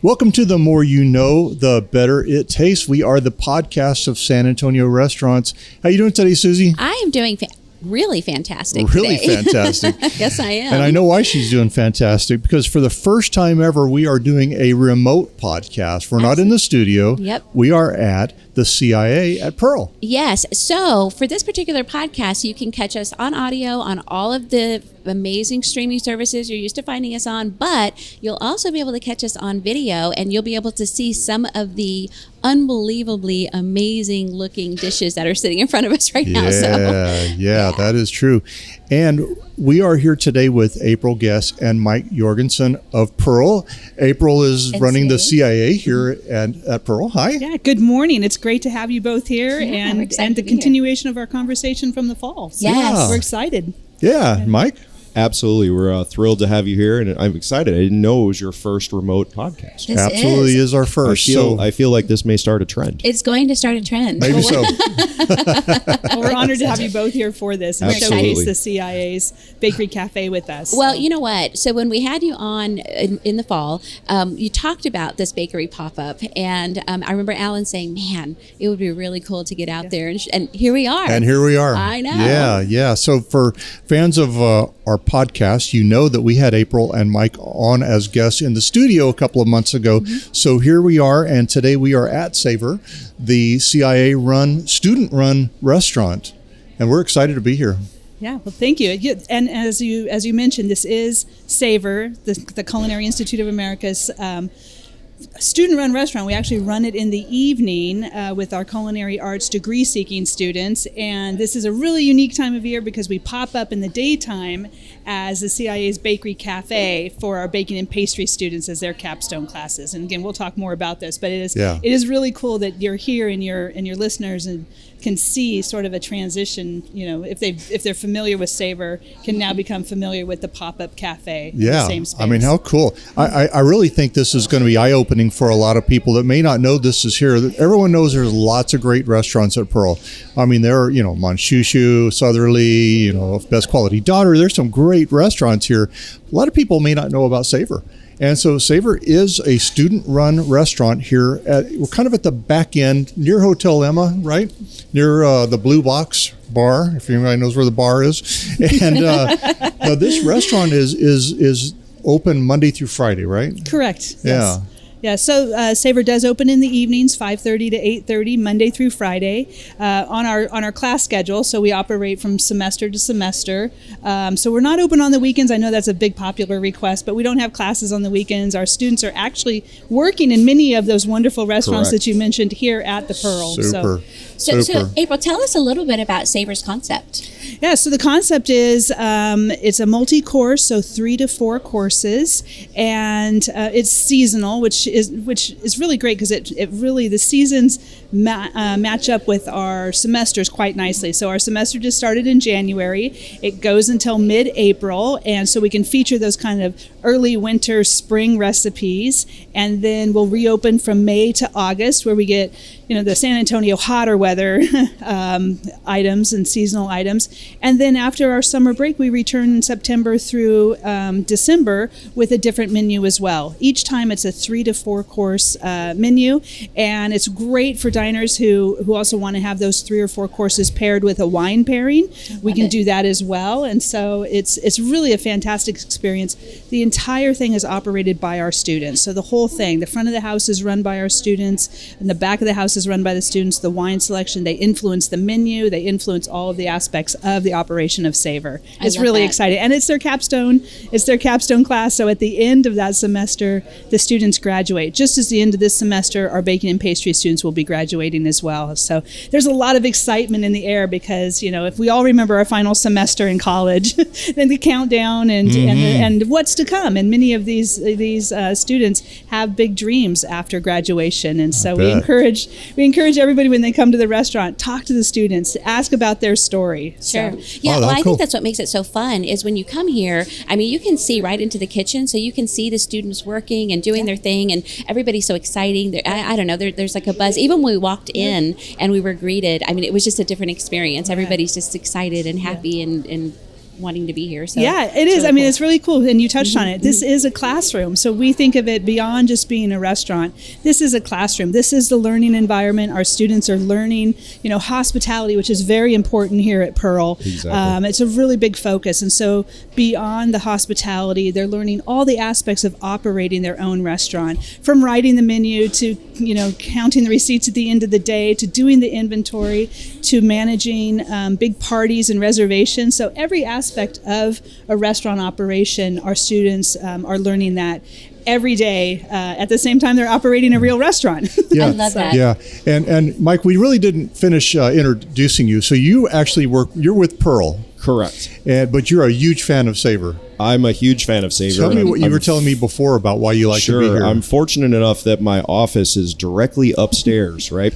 Welcome to The More You Know, The Better It Tastes. We are the podcast of San Antonio restaurants. How you doing today, Susie? I am doing really fantastic Really today. fantastic. Yes, I am. And I know why she's doing fantastic, because for the first time ever, we are doing a remote podcast. We're not in the studio. Yep. We are at the CIA at Pearl. Yes. So for this particular podcast, you can catch us on audio on all of the amazing streaming services you're used to finding us on, but you'll also be able to catch us on video, and you'll be able to see some of the unbelievably amazing looking dishes that are sitting in front of us right now. Yeah, that is true. And we are here today with April Guest and Mike Jorgensen of Pearl. April is running the CIA here at Pearl. Hi. Yeah, good morning. It's great to have you both here, and the continuation of our conversation from the fall. So Yes. we're excited. Yeah, Mike? Absolutely. We're thrilled to have you here, and I'm excited. I didn't know it was your first remote podcast. This Absolutely is our first. I feel like this may start a trend. It's going to start a trend. Maybe so. Well, we're honored to have you both here for this and Absolutely. showcase the CIA's Bakery Cafe with us. Well, you know what? So when we had you on in the fall, you talked about this bakery pop-up, and I remember Alan saying, man, it would be really cool to get out there. And here we are. And here we are. I know. Yeah. So for fans of our podcast, you know that we had April and Mike on as guests in the studio a couple of months ago. Mm-hmm. So here we are, and today we are at Savor, the CIA-run, student-run restaurant, and we're excited to be here. Yeah, well, thank you. And as you mentioned, this is Savor, the Culinary Institute of America's student-run restaurant. We actually run it in the evening with our culinary arts degree-seeking students, and this is a really unique time of year because we pop up in the daytime as the CIA's Bakery Cafe for our baking and pastry students as their capstone classes. And again, we'll talk more about this, but it is really cool that you're here and your listeners and can see sort of a transition. You know, if they're familiar with Savor, can now become familiar with the pop-up cafe. In the same space. I mean, how cool! I really think this is going to be eye-opening for a lot of people that may not know this is here. Everyone knows there's lots of great restaurants at Pearl. I mean, there are, Manchushu, Southerly, Best Quality Daughter. There's some great restaurants here. A lot of people may not know about Savor. And so Savor is a student-run restaurant here. We're kind of at the back end, near Hotel Emma, right? Near the Blue Box Bar, if anybody knows where the bar is. And this restaurant is open Monday through Friday, right? Correct. Yeah. Yes. Yeah, so Savor does open in the evenings, 5:30 to 8:30, Monday through Friday, on our class schedule. So we operate from semester to semester. So we're not open on the weekends. I know that's a big popular request, but we don't have classes on the weekends. Our students are actually working in many of those wonderful restaurants Correct. that you mentioned here at the Pearl. Super. So April, tell us a little bit about Savor's concept. Yeah, so the concept is it's a multi-course, so 3 to 4 courses, and it's seasonal, which is really great because it really, the seasons match up with our semesters quite nicely. So our semester just started in January. It goes until mid-April, and so we can feature those kind of early winter, spring recipes, and then we'll reopen from May to August, where we get the San Antonio hotter weather items and seasonal items. And then after our summer break, we return in September through December with a different menu as well. Each time it's a 3 to 4 course menu, and it's great for diners who also want to have those 3 or 4 courses paired with a wine pairing. We can do that as well, and so it's really a fantastic experience. The entire thing is operated by our students. So the whole thing, the front of the house is run by our students, and the back of the house is run by the students. The wine selection, they influence the menu, they influence all of the aspects of the operation of Savor. It's really exciting, and it's their capstone class. So at the end of that semester, the students graduate. Just as the end of this semester, our baking and pastry students will be graduating as well. So there's a lot of excitement in the air because if we all remember our final semester in college, then the countdown and what's to come. And many of these students have big dreams after graduation, and so we encourage everybody when they come to the restaurant, talk to the students, ask about their story. Sure. So. Yeah, I think that's what makes it so fun is when you come here, I mean, you can see right into the kitchen, so you can see the students working and doing their thing, and everybody's so exciting. I don't know, there's like a buzz. Even when we walked in and we were greeted, I mean, it was just a different experience. Everybody's just excited and happy and wanting to be here. So yeah, it is. really I mean, cool. it's really cool. And you touched on it. This is a classroom. So we think of it beyond just being a restaurant. This is a classroom. This is the learning environment. Our students are learning, hospitality, which is very important here at Pearl. Exactly. It's a really big focus. And so beyond the hospitality, they're learning all the aspects of operating their own restaurant, from writing the menu to, counting the receipts at the end of the day, to doing the inventory, to managing big parties and reservations. So every aspect of a restaurant operation, our students are learning that every day at the same time they're operating a real restaurant. Yeah. I love that. Yeah, and Mike, we really didn't finish introducing you. So you actually you're with Pearl, Correct. but you're a huge fan of Savor. I'm a huge fan of Savor. Tell me what you I'm were telling me before about why you like to be Sure. here. I'm fortunate enough that my office is directly upstairs, right?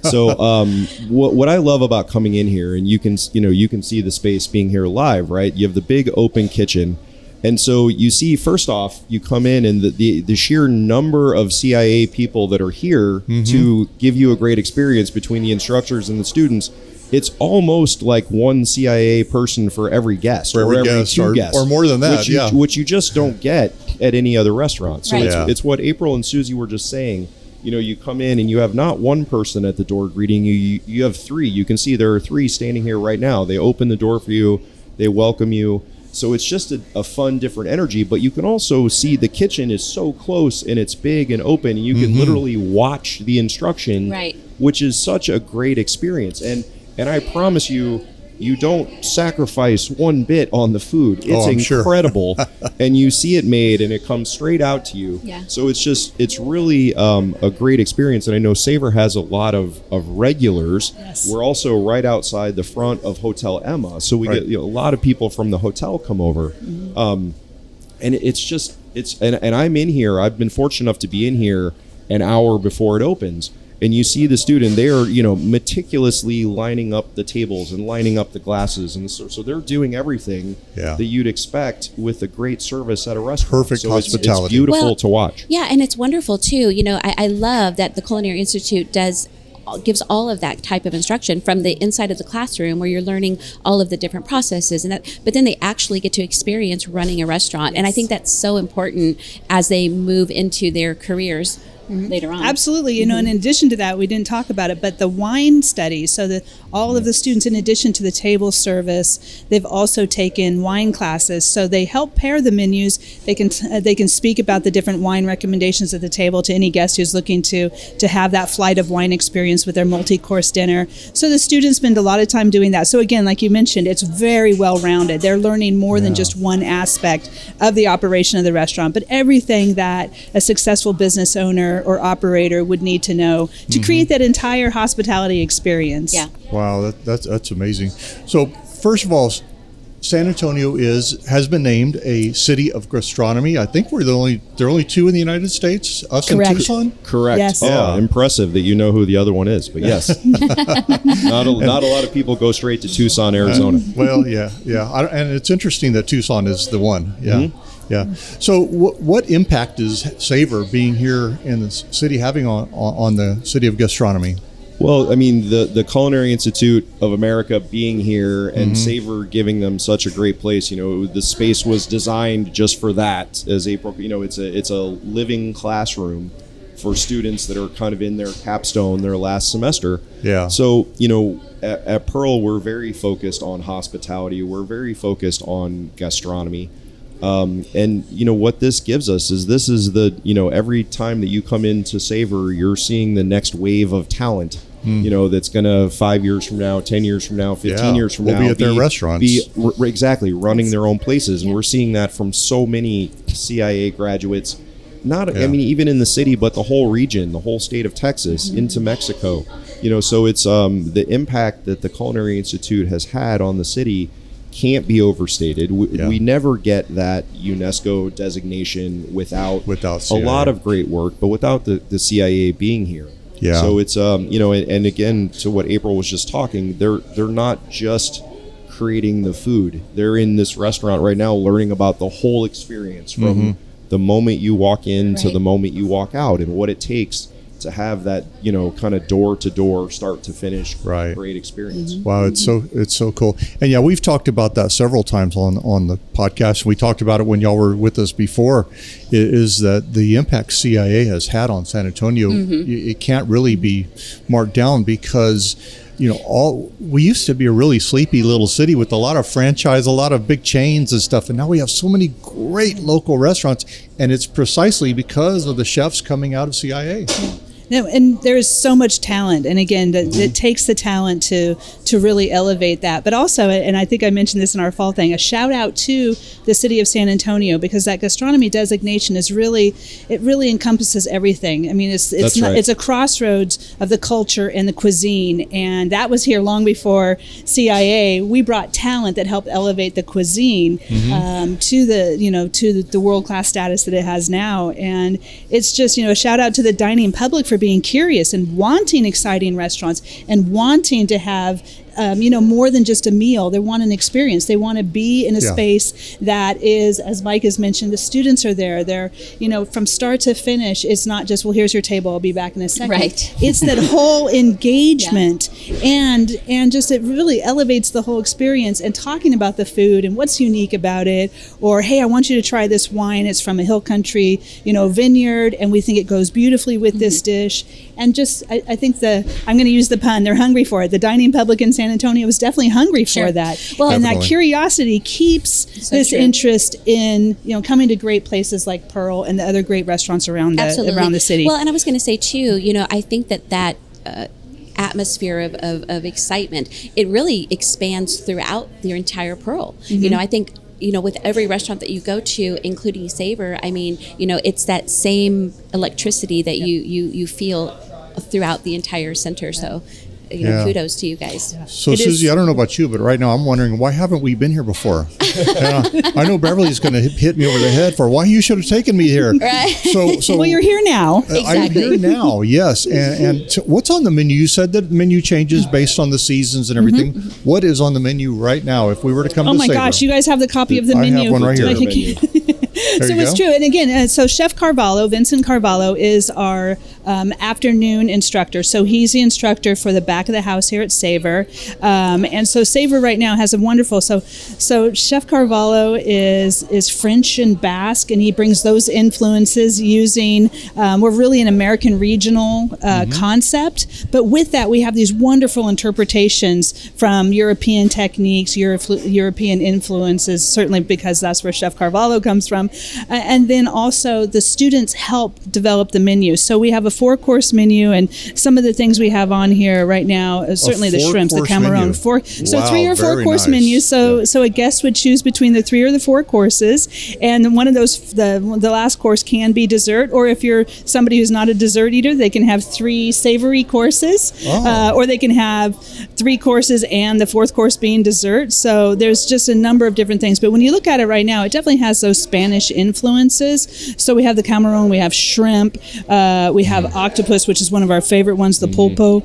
So what I love about coming in here, and you can see the space being here live, right? You have the big open kitchen. And so you see, first off, you come in and the sheer number of CIA people that are here to give you a great experience between the instructors and the students. It's almost like one CIA person for every guest, For every guest, two guests, or more than that, which you just don't get at any other restaurant. So Right. it's what April and Susie were just saying. You come in and you have not one person at the door greeting you. You have three. You can see there are three standing here right now. They open the door for you. They welcome you. So it's just a fun, different energy. But you can also see the kitchen is so close and it's big and open. And you can literally watch the instruction, Right. which is such a great experience. And I promise you, you don't sacrifice one bit on the food. It's I'm sure. incredible. And you see it made and it comes straight out to you. Yeah. So it's really a great experience. And I know Savor has a lot of regulars. Yes. We're also right outside the front of Hotel Emma. So we Right. get a lot of people from the hotel come over. And and I'm in here. I've been fortunate enough to be in here an hour before it opens. And you see the student, they are, meticulously lining up the tables and lining up the glasses. And so they're doing everything that you'd expect with a great service at a restaurant. Perfect so it's hospitality. beautiful Well, to watch. Yeah, and it's wonderful too. I love that the Culinary Institute gives all of that type of instruction from the inside of the classroom, where you're learning all of the different processes but then they actually get to experience running a restaurant. And I think that's so important as they move into their careers later on. Absolutely. And in addition to that, we didn't talk about it, but the wine studies, so that all of the students, in addition to the table service, they've also taken wine classes. So they help pair the menus. They can speak about the different wine recommendations at the table to any guest who's looking to have that flight of wine experience with their multi-course dinner. So the students spend a lot of time doing that. So again, like you mentioned, it's very well-rounded. They're learning more than just one aspect of the operation of the restaurant, but everything that a successful business owner or operator would need to know to create that entire hospitality experience. Yeah. Wow, that's amazing. So first of all, San Antonio has been named a city of gastronomy. I think there are only two in the United States, us Correct. and Tucson. Correct. Yes. Oh, impressive that you know who the other one is. But yes, not a lot of people go straight to Tucson, Arizona. Well, yeah. And it's interesting that Tucson is the one. Yeah. Yeah. So what impact is Savor being here in the city having on the city of gastronomy? Well, I mean, the Culinary Institute of America being here and Savor giving them such a great place. The space was designed just for that. As April, it's a living classroom for students that are kind of in their capstone, their last semester. Yeah. So, at Pearl, we're very focused on hospitality. We're very focused on gastronomy. And what this gives us is every time that you come into Savor, you're seeing the next wave of talent. That's gonna 5 years from now, 10 years from now, 15 years from now be at their restaurants. Exactly, running their own places. And we're seeing that from so many CIA graduates. I mean, even in the city, but the whole region, the whole state of Texas, into Mexico. So it's the impact that the Culinary Institute has had on the city can't be overstated. We never get that UNESCO designation without a CIA. lot of great work, but without the CIA being here. Yeah. So it's and again, to what April was just talking, they're not just creating the food. They're in this restaurant right now learning about the whole experience from the moment you walk in to the moment you walk out, and what it takes to have that, kind of door to door, start to finish, Right. great experience. Wow, it's so cool. And yeah, we've talked about that several times on the podcast. We talked about it when y'all were with us before, is that the impact CIA has had on San Antonio, it can't really be marked down because we used to be a really sleepy little city with a lot of franchise, a lot of big chains and stuff. And now we have so many great local restaurants. And it's precisely because of the chefs coming out of CIA. No, and there is so much talent, and again, it takes the talent to really elevate that. But also, and I think I mentioned this in our fall thing, a shout out to the city of San Antonio, because that gastronomy designation is really encompasses everything. I mean, it's a crossroads of the culture and the cuisine, and that was here long before CIA. We brought talent that helped elevate the cuisine to the world class status that it has now, and it's just a shout out to the dining public for being curious and wanting exciting restaurants and wanting to have more than just a meal. They want an experience. They want to be in a space that is, as Mike has mentioned, the students are there. They're, from start to finish. It's not just, well, here's your table, I'll be back in a second. Right. It's that whole engagement and just it really elevates the whole experience, and talking about the food and what's unique about it, or, hey, I want you to try this wine. It's from a hill country, vineyard, and we think it goes beautifully with this dish. And just, I think I'm going to use the pun, they're hungry for it. The dining public in San Antonio was definitely hungry for that. Well, and definitely. that curiosity keeps this interest in, coming to great places like Pearl and the other great restaurants around the city. Well, and I was going to say too, I think that atmosphere of excitement, it really expands throughout the entire Pearl. I think with every restaurant that you go to, including Savor, I mean, it's that same electricity that you feel throughout the entire center. So, kudos to you guys. So, Susie, I don't know about you, but right now I'm wondering, why haven't we been here before? I know Beverly's going to hit me over the head for why you should have taken me here. Right. So well, you're here now. I'm here now, yes. And what's on the menu? You said that the menu changes based on the seasons and everything. What is on the menu right now if we were to come to Savor? Oh my gosh, you guys have the copy of the menu. I have one right here. So it's true. And again, so Chef Carvalho, Vincent Carvalho, is our afternoon instructor. So he's the instructor for the back of the house here at Savor. And so Savor right now has a wonderful, so Chef Carvalho is French and Basque, and he brings those influences using, we're really an American regional concept. But with that, we have these wonderful interpretations from European techniques, European influences, certainly because that's where Chef Carvalho comes from. And then also the students help develop the menu. So we have a 4-course menu, and some of the things we have on here right now is certainly the shrimps, the Cameroon. So 3 or 4 course menus. So a guest would choose between the 3 or the 4 courses, and one of those, the last course can be dessert, or if you're somebody who's not a dessert eater, they can have 3 savory courses, or they can have 3 courses and the 4th course being dessert. So there's just a number of different things. But when you look at it right now, it definitely has those Spanish influences. So we have the Cameroon, we have shrimp, we have octopus, which is one of our favorite ones, the pulpo.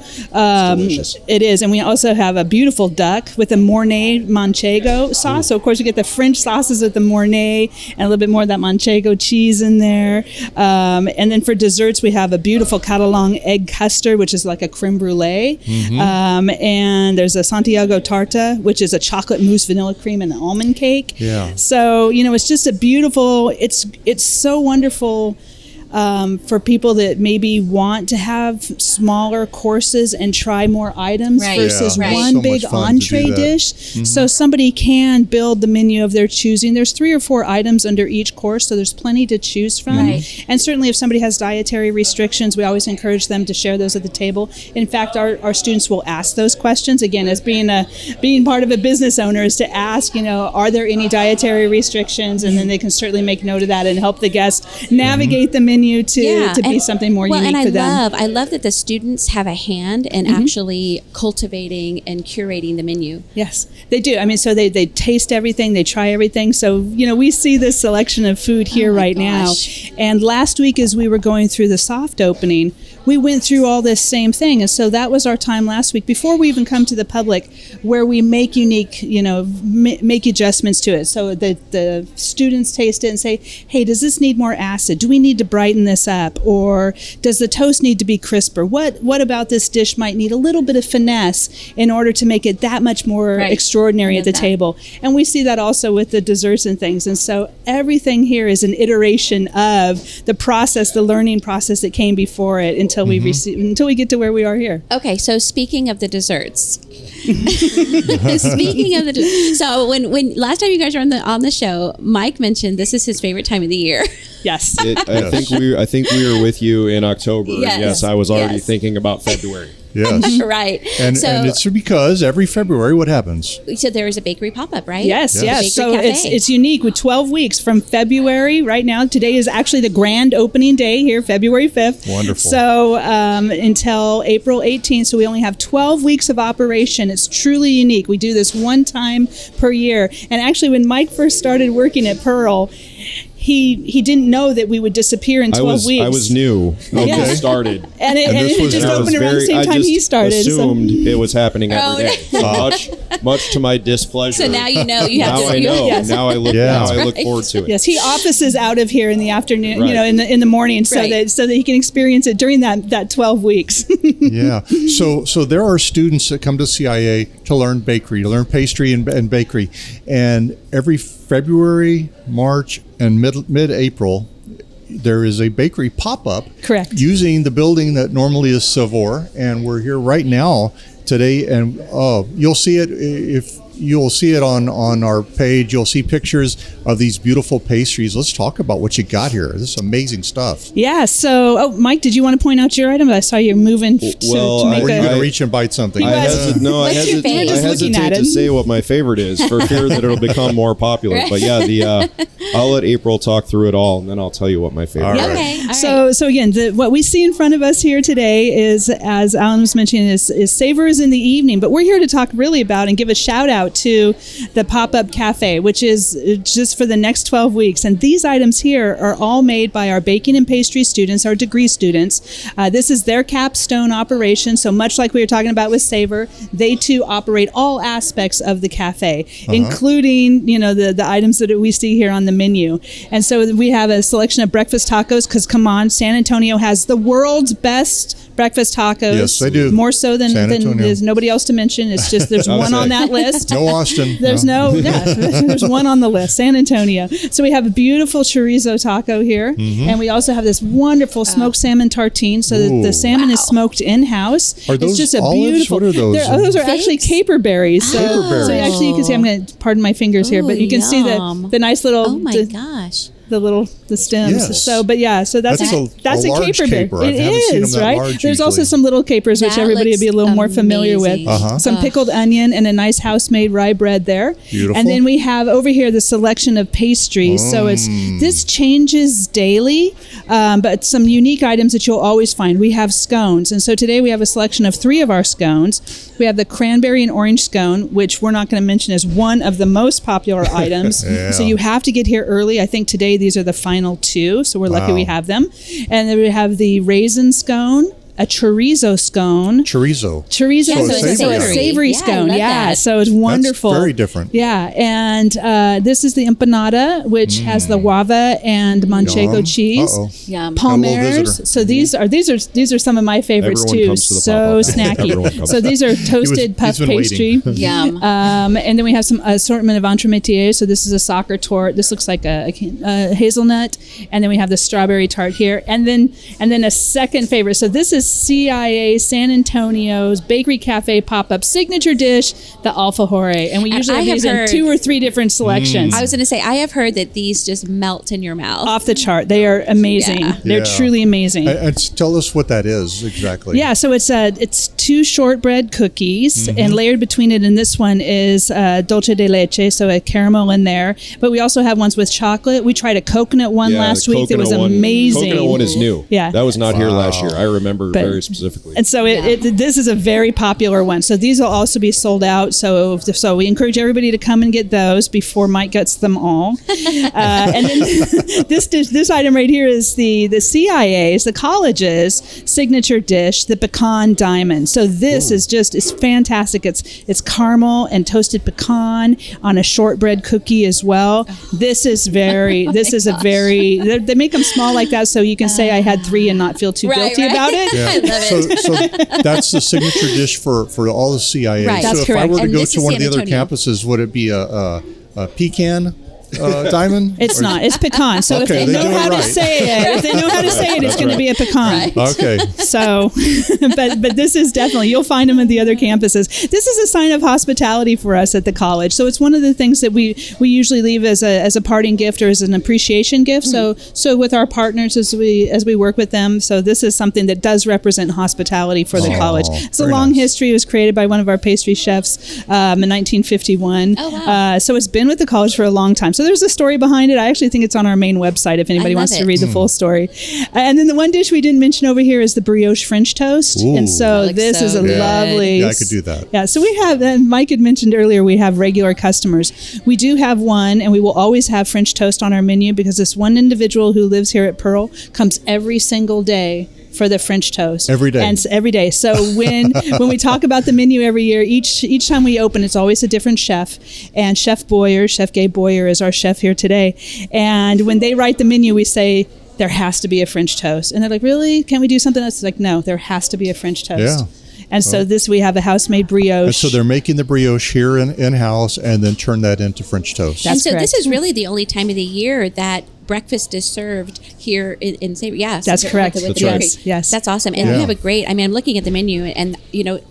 Delicious. It is. And we also have a beautiful duck with a Mornay Manchego sauce. So of course you get the French sauces with the Mornay and a little bit more of that Manchego cheese in there. And then for desserts, we have a beautiful Catalan egg custard, which is like a creme brulee. And there's a Santiago tarta, which is a chocolate mousse, vanilla cream, and almond cake. Yeah. So, it's just a beautiful, it's so wonderful for people that maybe want to have smaller courses and try more items versus one So big much fun to entree do that. dish. So somebody can build the menu of their choosing. There's 3 or 4 items under each course, so there's plenty to choose from. And certainly if somebody has dietary restrictions, we always encourage them to share those at the table. In fact, our students will ask those questions. Again, as being part of a business owner is to ask, are there any dietary restrictions? And then they can certainly make note of that and help the guests navigate the menu to be something more unique for them. I love that the students have a hand in actually cultivating and curating the menu. Yes, they do. I mean, so they taste everything, they try everything. So, we see this selection of food here right now. And last week, as we were going through the soft opening, we went through all this same thing. And so that was our time last week, before we even come to the public, where we make unique, make adjustments to it. So the students taste it and say, hey, does this need more acid? Do we need to brighten lighten this up? Or does the toast need to be crisper? What about this dish might need a little bit of finesse in order to make it that much more extraordinary at the table? And we see that also with the desserts and things. And so everything here is an iteration of the process, the learning process that came before it until we until we get to where we are here. Okay, so speaking of the desserts, so when last time you guys were on the show, Mike mentioned this is his favorite time of the year. Yes. I think we were with you in October. Yes. Yes, I was already thinking about February. Yes. Right. And it's because every February, what happens? So there is a bakery pop-up, right? Yes. So Cafe. it's unique with 12 weeks from February right now. Today is actually the grand opening day here, February 5th. Wonderful. So until April 18th. So we only have 12 weeks of operation. It's truly unique. We do this one time per year. And actually, when Mike first started working at Pearl, he didn't know that we would disappear in 12 weeks. I was new when we started. And it just opened around the same time he started. I assumed it was happening every day. Much to my displeasure. So now you know you have now to. I know. Yes. Now I look forward to it. Yes, he offices out of here in the afternoon, Right. in the morning, so Right. that he can experience it during that 12 weeks. Yeah. So there are students that come to CIA to learn bakery, to learn pastry and bakery. And every February, March, and mid-April, there is a bakery pop-up. Correct. Using the building that normally is Savor. And we're here right now today. And you'll see it you'll see it on our page. You'll see pictures of these beautiful pastries. Let's talk about what you got here. This is amazing stuff. Yeah. So, Mike, did you want to point out your item? I saw you moving to make Were you going to reach and bite something? I hesitate looking at to him. say what my favorite is for fear that it'll become more popular. But yeah, I'll let April talk through it all, and then I'll tell you what my favorite All is. right. Okay. All right. So again, what we see in front of us here today is, as Alan was mentioning, is Savors in the Evening. But we're here to talk really about and give a shout out to the pop-up cafe, which is just for the next 12 weeks. And these items here are all made by our baking and pastry students, our degree students. This is their capstone operation. So much like we were talking about with Savor, they too operate all aspects of the cafe, including the items that we see here on the menu. And so we have a selection of breakfast tacos, because come on, San Antonio has the world's best breakfast tacos. Yes, they do. More so than there's nobody else to mention. It's just there's one on that list. No Austin. There's there's one on the list, San Antonio. So we have a beautiful chorizo taco here, and we also have this wonderful smoked salmon tartine. So the salmon is smoked in-house. Are those it's just a olives? beautiful. What are those? Those are actually caper berries. So, Caper berries. so actually you can see, I'm going to pardon my fingers here, but you can see yum. the nice little. Oh my gosh. The stems. Yes. So, but yeah, so that's a caper large berry. caper. I It haven't seen is, them that right? large There's also usually. some little capers, which That everybody would be a little more familiar with. amazing. Some pickled onion and a nice house-made rye bread there. Beautiful. And then we have over here the selection of pastries. So this changes daily, but some unique items that you'll always find. We have scones, and so today we have a selection of 3 of our scones. We have the cranberry and orange scone, which we're not going to mention as one of the most popular items. Yeah. So you have to get here early. I think today these are the final 2, so we're lucky Wow. we have them. And then we have the raisin scone, a chorizo scone. Chorizo. Chorizo, Yeah, so so it's savory. a savory Yeah, I scone. love Yeah, that. so it's wonderful. That's very different. Yeah, and this is the empanada, which has the guava and manchego Yum. cheese. Uh-oh. Yum. Got a little Palmers. visitor. So these are some of my favorites Everyone too. comes to the So pop-up now. Everyone snacky. comes. So these are toasted puff he's been pastry. waiting. Yum. And then we have some assortment of entremetiers. So this is a soccer tort. This looks like a hazelnut. And then we have the strawberry tart here. And then a second favorite. So this is CIA San Antonio's Bakery Cafe pop-up signature dish, the alfajore. And we And usually I have have these in heard- 2 or 3 different selections. I was going to say, I have heard that these just melt in your mouth. Off the chart. They are amazing. Yeah. They're Yeah. truly amazing. And tell us what that is exactly. Yeah, so it's 2 shortbread cookies, and layered between it and this one is dulce de leche, so a caramel in there. But we also have ones with chocolate. We tried a coconut one Yeah, last the week that was coconut one- amazing. Coconut one is new. Yeah. That was not here last year. I remember very specifically. And so this is a very popular one. So these will also be sold out. So we encourage everybody to come and get those before Mike gets them all. And then this item right here is the CIA's, the college's signature dish, the pecan diamond. So this is it's fantastic. It's caramel and toasted pecan on a shortbread cookie as well. This is a very, they make them small like that so you can say I had 3 and not feel too guilty about it. Yeah. I love it. So that's the signature dish for all the CIA. Right. So That's if correct. I were to And go this to is one of the San other Antonio. campuses, would it be a pecan diamond? It's not. It's pecan. So if Okay, they they know do it how to right. say it, it's going to be a pecan. Right. Okay. So, but this is definitely, you'll find them at the other campuses. This is a sign of hospitality for us at the college. So it's one of the things that we usually leave as a parting gift or as an appreciation gift. So with our partners as we work with them. So this is something that does represent hospitality for the college. It's a very long nice. history. It was created by one of our pastry chefs in 1951. Oh, wow. So it's been with the college for a long time. So there's a story behind it. I actually think it's on our main website if anybody love wants to it. read the full story. And then the one dish we didn't mention over here is the brioche French toast. Ooh. And so That looks this so is a good. lovely. Yeah, I could do that. Yeah, so we have, and Mike had mentioned earlier, we have regular customers. We do have one, and we will always have French toast on our menu because this one individual who lives here at Pearl comes every single day for the French toast. Every day. And every day. So when we talk about the menu every year, each time we open, it's always a different chef. And Chef Gabe Boyer is our chef here today. And when they write the menu, we say, there has to be a French toast. And they're like, really? Can't we do something else? It's like, no, there has to be a French toast. Yeah. And so we have a house-made brioche. And so they're making the brioche here in-house and then turn that into French toast. That's and so correct. this is really the only time of the year that breakfast is served here in St. Yes, That's correct. with That's the right. bakery. Yes. That's awesome. And Yeah. we have a great, I'm looking at the menu and,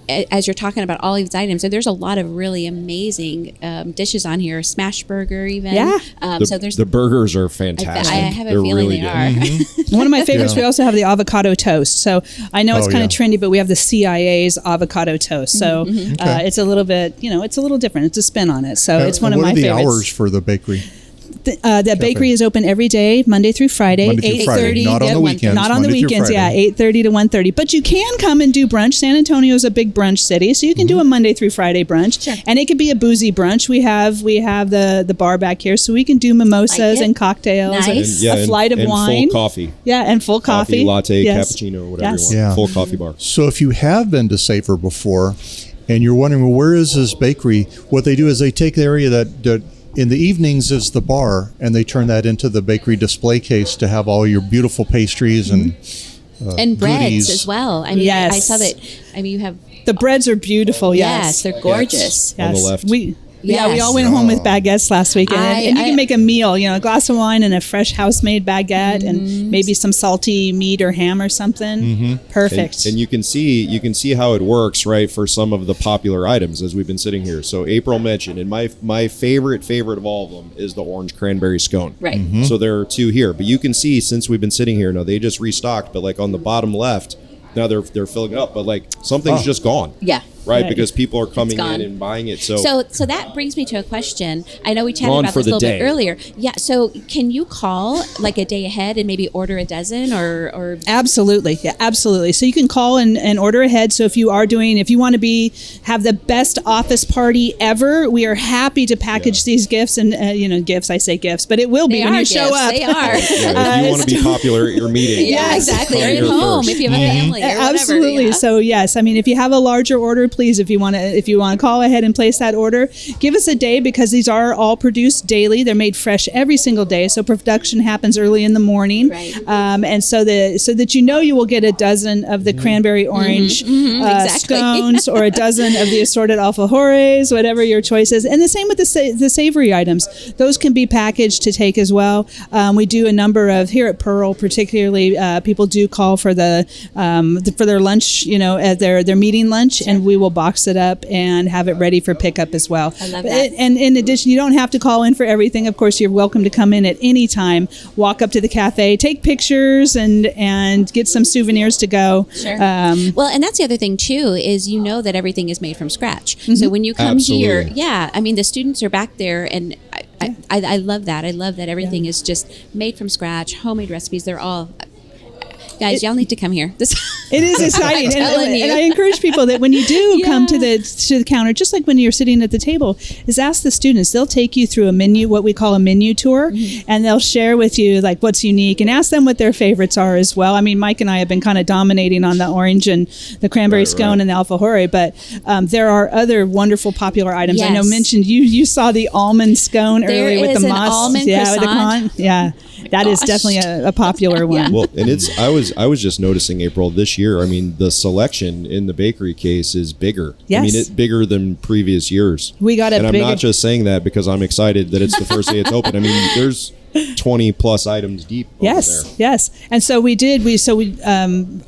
as you're talking about all these items, and there's a lot of really amazing dishes on here, smash burger even. Yeah. So there's, The burgers are I fantastic. have a They're feeling really they good. are. One of my favorites, Yeah. we also have the avocado toast. So I know it's Oh, kind of yeah. trendy, but we have the CIA's avocado toast. So it's a little bit, it's a little different. It's a spin on it. So it's one of what my are the favorites. hours for the bakery? The bakery is open every day, Monday through Friday, Monday through Friday, 8:30. not on the weekends. Not on the Monday through weekends, yeah, Friday. 8:30 to 1:30. But you can come and do brunch. San Antonio is a big brunch city, so you can do a Monday through Friday brunch, Sure. and it could be a boozy brunch. We have the bar back here, so we can do mimosas Like it. and cocktails, Nice. and a flight of and wine, full coffee. yeah, and full coffee, Latte, Yes. cappuccino, whatever Yes. you want. Yeah. Full coffee bar. So if you have been to Savor before and you're wondering, well, where is this bakery? What they do is they take the area that in the evenings is the bar, and they turn that into the bakery display case to have all your beautiful pastries and and breads goodies. as well. I mean, Yes. I saw that. I mean, you have, The breads are beautiful. yes, they're gorgeous. On the left. We Yes. all went home with baguettes last weekend, and you I- can make a meal. A glass of wine and a fresh house-made baguette, and maybe some salty meat or ham or something. Perfect. And you can see how it works, right, for some of the popular items as we've been sitting here. So April mentioned, and my favorite of all of them is the orange cranberry scone. Right. So there are 2 here, but you can see since we've been sitting here, now they just restocked, but like on the bottom left, now they're filling it up, but like something's just gone. Yeah. Right, Right. because people are coming gone. in and buying it. So So that brings me to a question. I know we chatted Gone about for this a the little bit day. earlier. Yeah. So can you call like a day ahead and maybe order a dozen or Absolutely. Yeah, absolutely. So you can call and order ahead. So if you want to have the best office party ever, we are happy to package these gifts and, gifts, I say gifts, but it will be they when are you show gifts. up. They are. yeah, if you want to be popular at your meeting, Yeah, exactly. Or come at here home first. if you have a family or whatever. Absolutely. Yeah. So yes, I mean, if you have a larger order, please, if you want to call ahead and place that order, give us a day because these are all produced daily. They're made fresh every single day. So production happens early in the morning, Right. And so that you will get a dozen of the cranberry orange exactly. scones or a dozen of the assorted alfajores, whatever your choice is. And the same with the savory items; those can be packaged to take as well. We do a number of here at Pearl, particularly people do call for for their lunch, at their meeting lunch, and we will box it up and have it ready for pickup as well. I love that. And in addition, you don't have to call in for everything. Of course, you're welcome to come in at any time, walk up to the cafe, take pictures, and get some souvenirs to go. Sure. Well, and that's the other thing too is that everything is made from scratch. So when you come here, Absolutely. I mean the students are back there, and I love that. I love that everything is just made from scratch, homemade recipes. They're all. Guys, y'all need to come here. It is exciting, I'm telling you. and I encourage people that when you do come to the counter, just like when you're sitting at the table, is ask the students. They'll take you through a menu, what we call a menu tour, and they'll share with you like what's unique, and ask them what their favorites are as well. I mean, Mike and I have been kind of dominating on the orange and the cranberry scone and the alfajore, but there are other wonderful popular items. Yes. I know mentioned you saw the almond scone earlier with the moss, almond with the croissant. that is definitely a popular one. Well, and I was just noticing, April, this year, I mean, the selection in the bakery case is bigger. Yes. I mean, it's bigger than previous years. We got and I'm not just saying that because I'm excited that it's the first day it's open. I mean, there's 20 plus items deep over there. Yes. And so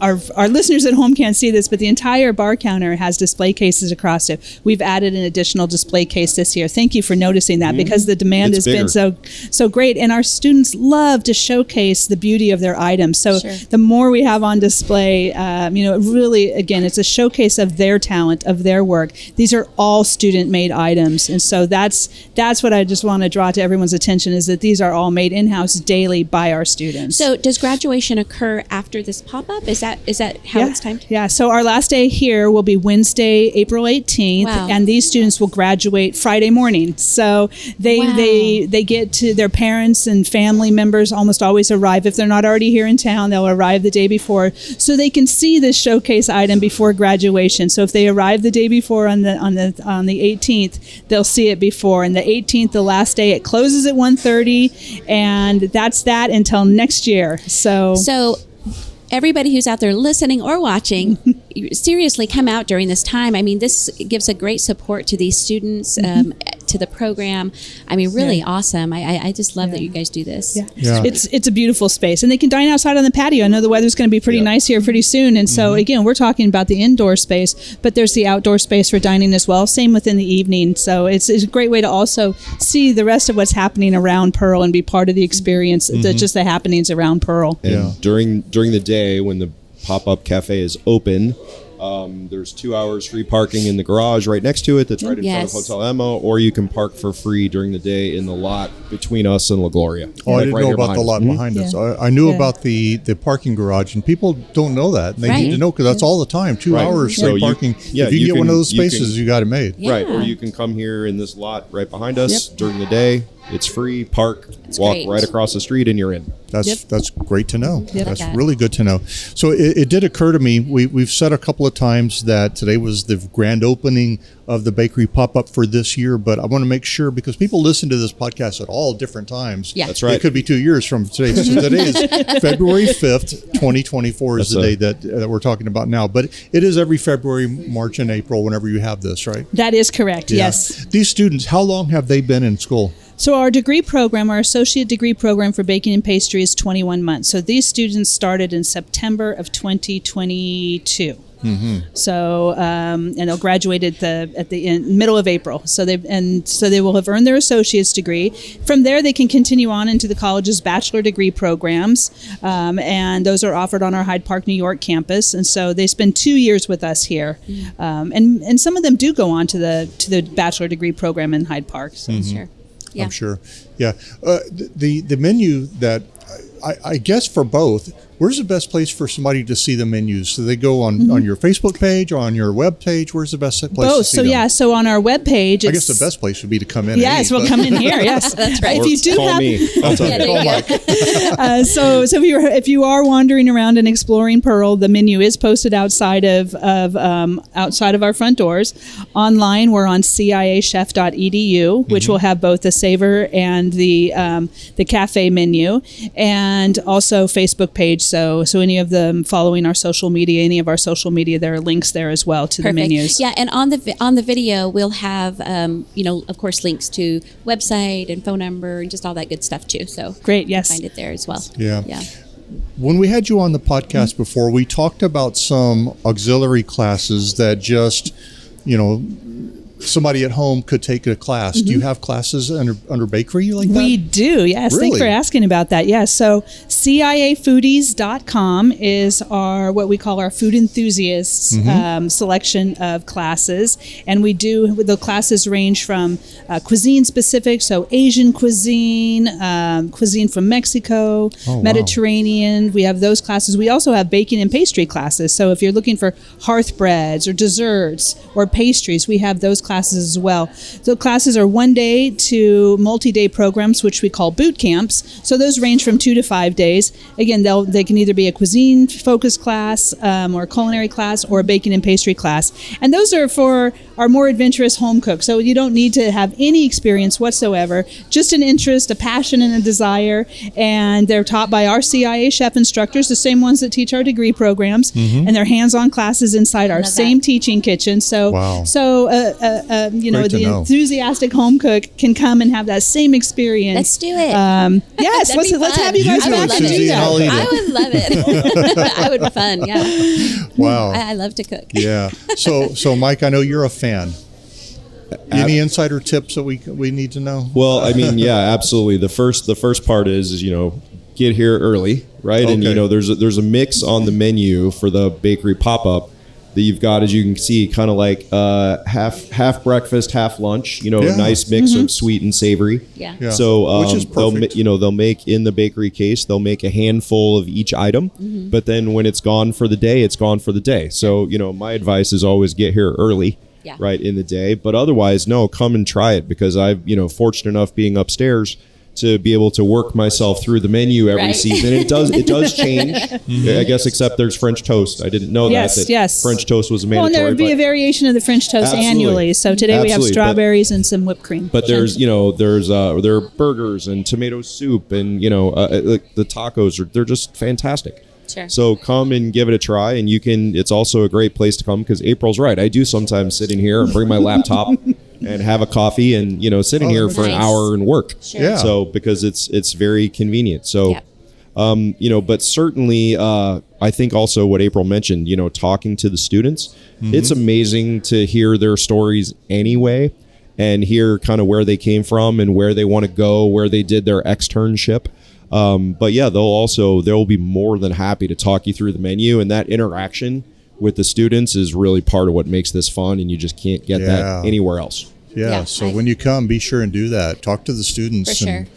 our listeners at home can't see this, but the entire bar counter has display cases across it. We've added an additional display case this year. Thank you for noticing that because the demand has been so great, and our students love to showcase the beauty of their items. So the more we have on display, really, again, it's a showcase of their talent, of their work. These are all student-made items, and so that's what I just want to draw to everyone's attention, is that these are all made in-house daily by our students. So does graduation occur after this pop-up? Is that how it's timed? Yeah, so our last day here will be Wednesday, April 18th, and these students will graduate Friday morning. So they get to, their parents and family members almost always arrive. If they're not already here in town, they'll arrive the day before, so they can see this showcase item before graduation. So if they arrive the day before on the 18th, they'll see it before. And the 18th, the last day, it closes at 1:30. And that's that until next year. So everybody who's out there listening or watching, seriously come out during this time. I mean, this gives a great support to these students, to the program. I mean, really awesome. I just love that you guys do this. It's a beautiful space, and they can dine outside on the patio. I know the weather's going to be pretty nice here pretty soon, and so again, we're talking about the indoor space, but there's the outdoor space for dining as well. Same within the evening. So it's a great way to also see the rest of what's happening around Pearl and be part of the experience, just the happenings around Pearl. And during the day when the pop-up cafe is open, there's 2 hours free parking in the garage right next to it that's right in front of Hotel Emma, or you can park for free during the day in the lot between us and La Gloria. Oh, I didn't know about the lot behind us. I knew about the parking garage, and people don't know that. And they need to know, because that's all the time, 2 hours free parking. If you get one of those spaces, you got it made. Right, or you can come here in this lot right behind us during the day. It's free, park, walk right across the street, and you're in. That's great to know. That's really good to know. So it did occur to me, we've said a couple of times that today was the grand opening of the bakery pop-up for this year, but I want to make sure, because people listen to this podcast at all different times. Yeah. That's right. It could be 2 years from today. So today is February 5th, 2024 is the day that we're talking about now. But it is every February, March, and April whenever you have this, right? That is correct, yes. These students, how long have they been in school? So our degree program, our associate degree program for baking and pastry is 21 months. So these students started in September of 2022. So and they'll graduate at the middle of April. So they will have earned their associate's degree. From there, they can continue on into the college's bachelor degree programs, and those are offered on our Hyde Park, New York campus. And so they spend 2 years with us here, and some of them do go on to the bachelor degree program in Hyde Park. So. Sure. Yeah. I'm sure. Yeah. The menu that I guess for both, where's the best place for somebody to see the menus? So they go on your Facebook page or on your web page? Where's the best place to see them? So on our web page, I guess the best place would be to come in. Yes, we'll come in here. Yes, that's right. If you do call have, me. so if you are wandering around and exploring Pearl, the menu is posted outside of our front doors. Online, we're on ciachef.edu, which will have both the Savor and the cafe menu, and also Facebook page. So any of them following our social media, any of our social media, there are links there as well to the menus. Yeah, and on the video, we'll have of course, links to website and phone number and just all that good stuff too. So great, yes, find it there as well. Yeah. When we had you on the podcast before, we talked about some auxiliary classes that just, somebody at home could take a class. Do you have classes under bakery like that? We do, yes. Really? Thanks for asking about that. Yes. So CIAfoodies.com is what we call our food enthusiasts selection of classes. And the classes range from cuisine specific, so Asian cuisine, cuisine from Mexico, Mediterranean. We have those classes. We also have baking and pastry classes. So if you're looking for hearth breads or desserts or pastries, we have those classes as well. So classes are 1 day to multi-day programs, which we call boot camps. So those range from 2 to 5 days. Again, they can either be a cuisine focused class or a culinary class or a baking and pastry class. And those are for our more adventurous home cooks. So you don't need to have any experience whatsoever, just an interest, a passion, and a desire. And they're taught by our CIA chef instructors, the same ones that teach our degree programs, and they're hands-on classes inside our same teaching kitchen. So, the enthusiastic home cook can come and have that same experience. Let's do it. Yes, let's have you guys back and do that. I would love it. I would be fun. Yeah. Wow. I love to cook. Yeah. So Mike, I know you're a fan. Any insider tips that we need to know? Well, I mean, yeah, absolutely. The first part is get here early, right? Okay. And there's a mix on the menu for the bakery pop-up that you've got, as you can see, kind of like half breakfast, half lunch. Nice mix of sweet and savory. Yeah. Yeah. So which is perfect. they'll make in the bakery case. They'll make a handful of each item, but then when it's gone for the day, it's gone for the day. So my advice is always get here early. Yeah. Right in the day, but otherwise, no, come and try it, because I've fortunate enough being upstairs to be able to work myself through the menu every season. It does change, I guess, except there's French toast. I didn't know that French toast was mandatory. Well, and there would be a variation of the French toast annually. So today we have strawberries and some whipped cream. But there are burgers and tomato soup, and the tacos they're just fantastic. Sure. So come and give it a try, and it's also a great place to come, because April's right. I do sometimes sit in here and bring my laptop and have a coffee and, sit in here for an hour and work. Sure. Yeah. So because it's very convenient. So, but certainly, I think also what April mentioned, talking to the students, it's amazing to hear their stories anyway, and hear kind of where they came from and where they want to go, where they did their externship. But yeah, they'll be more than happy to talk you through the menu, and that interaction with the students is really part of what makes this fun, and you just can't get that anywhere else. Yeah. So when you come, be sure and do that. Talk to the students For and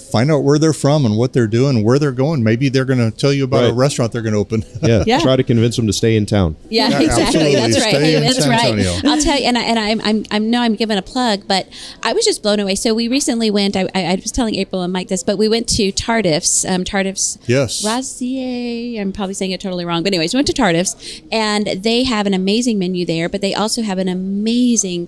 find out where they're from and what they're doing, where they're going. Maybe they're going to tell you about a restaurant they're going to open. Yeah. Try to convince them to stay in town. Yeah, Yeah, exactly. absolutely. That's right. Stay in That's San right. Antonio. I'll tell you, and I know I'm giving a plug, but I was just blown away. So we recently went. I was telling April and Mike this, but we went to Tardif's. Yes. Razier. I'm probably saying it totally wrong, but anyways, we went to Tardif's, and they have an amazing menu there. But they also have an amazing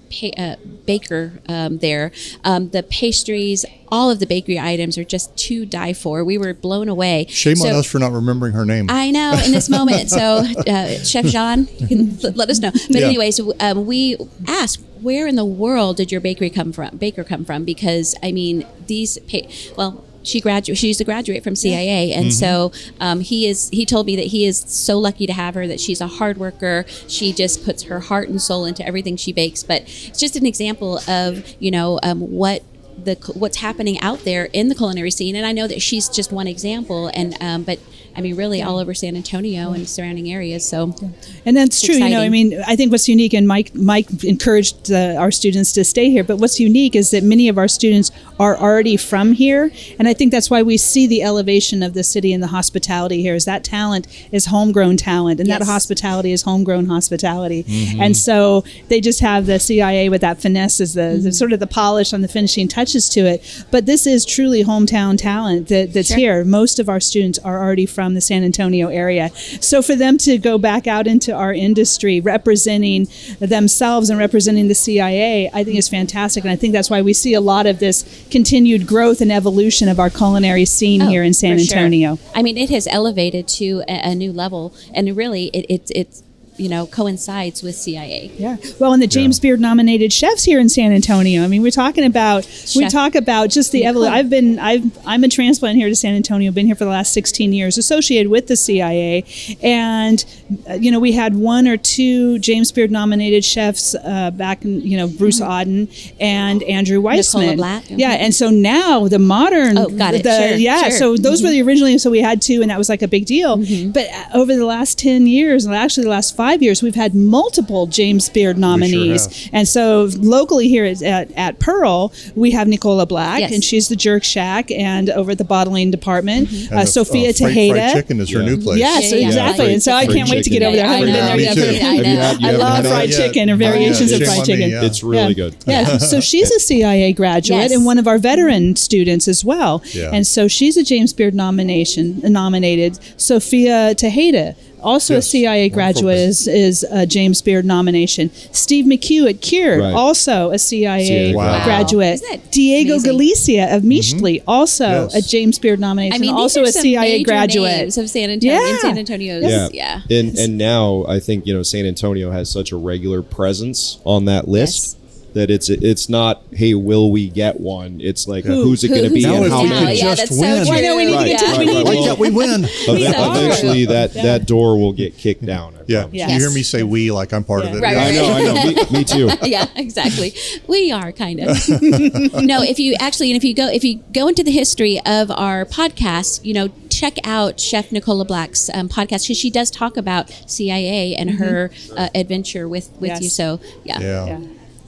baker there. The pastries, all of the bakery items are just to die for. We were blown away. Shame on us for not remembering her name. I know, in this moment. So, Chef Jean, you can let us know. But anyways, we asked, where in the world did your baker come from? Because I mean, she used to graduate from CIA, and so he told me that he is so lucky to have her, that she's a hard worker. She just puts her heart and soul into everything she bakes. But it's just an example of what's happening out there in the culinary scene. And I know that she's just one example, and but I mean, really all over San Antonio and surrounding areas. So, and that's true. exciting. I mean, I think what's unique, and Mike encouraged our students to stay here, but what's unique is that many of our students are already from here, and I think that's why we see the elevation of the city and the hospitality here. Is that talent is homegrown talent, and that hospitality is homegrown hospitality, and so they just have the CIA with that finesse as the sort of the polish on the finishing touches to it. But this is truly hometown talent that's here. Most of our students are already from the San Antonio area. So for them to go back out into our industry representing themselves and representing the CIA, I think is fantastic. And I think that's why we see a lot of this continued growth and evolution of our culinary scene here in San Antonio. I mean, it has elevated to a new level, and really it's coincides with CIA. Yeah. Well, and the James Beard nominated chefs here in San Antonio. I mean, we talk about just the evolution. I'm a transplant here to San Antonio. Been here for the last 16 years, associated with the CIA, and we had one or two James Beard nominated chefs back in Bruce Auden and Andrew Weissman. Nicola Black. Yeah, and so now the modern. Oh, got it. Sure. So those were the originally. So we had two, and that was like a big deal. But over the last 10 years, and actually the last 5 years, we've had multiple James Beard nominees. We sure and so locally here at Pearl, we have Nicola Black, and she's the Jerk Shack, and over at the bottling department, Sophia Tejeda. Fried Chicken is her new place. Yes, exactly. And so I can't wait to get over there. I haven't been there yet. I love fried chicken or variations of fried chicken. It's really good. Yeah. So she's a CIA graduate and one of our veteran students as well. Yeah. And so she's a James Beard nominated. Sophia Tejeda, also a CIA graduate, is a James Beard nomination. Steve McHugh at Cured, also a CIA graduate. Diego amazing? Galicia of Meashley, also a James Beard nomination. I mean, also these are a CIA major graduate. names of San Antonio. In San Antonio's, And now I think San Antonio has such a regular presence on that list. That it's not, hey, will we get one? It's like, who's it going to be now and if how we many? could just win. Why don't we need to get to Why can't we win? Eventually, that door will get kicked down. You hear me say we like I'm part of it. Right. I know. Me too. Yeah, exactly. We are kind of. No, if you go into the history of our podcast, check out Chef Nicola Black's podcast, because she does talk about CIA and her adventure with you. So yeah.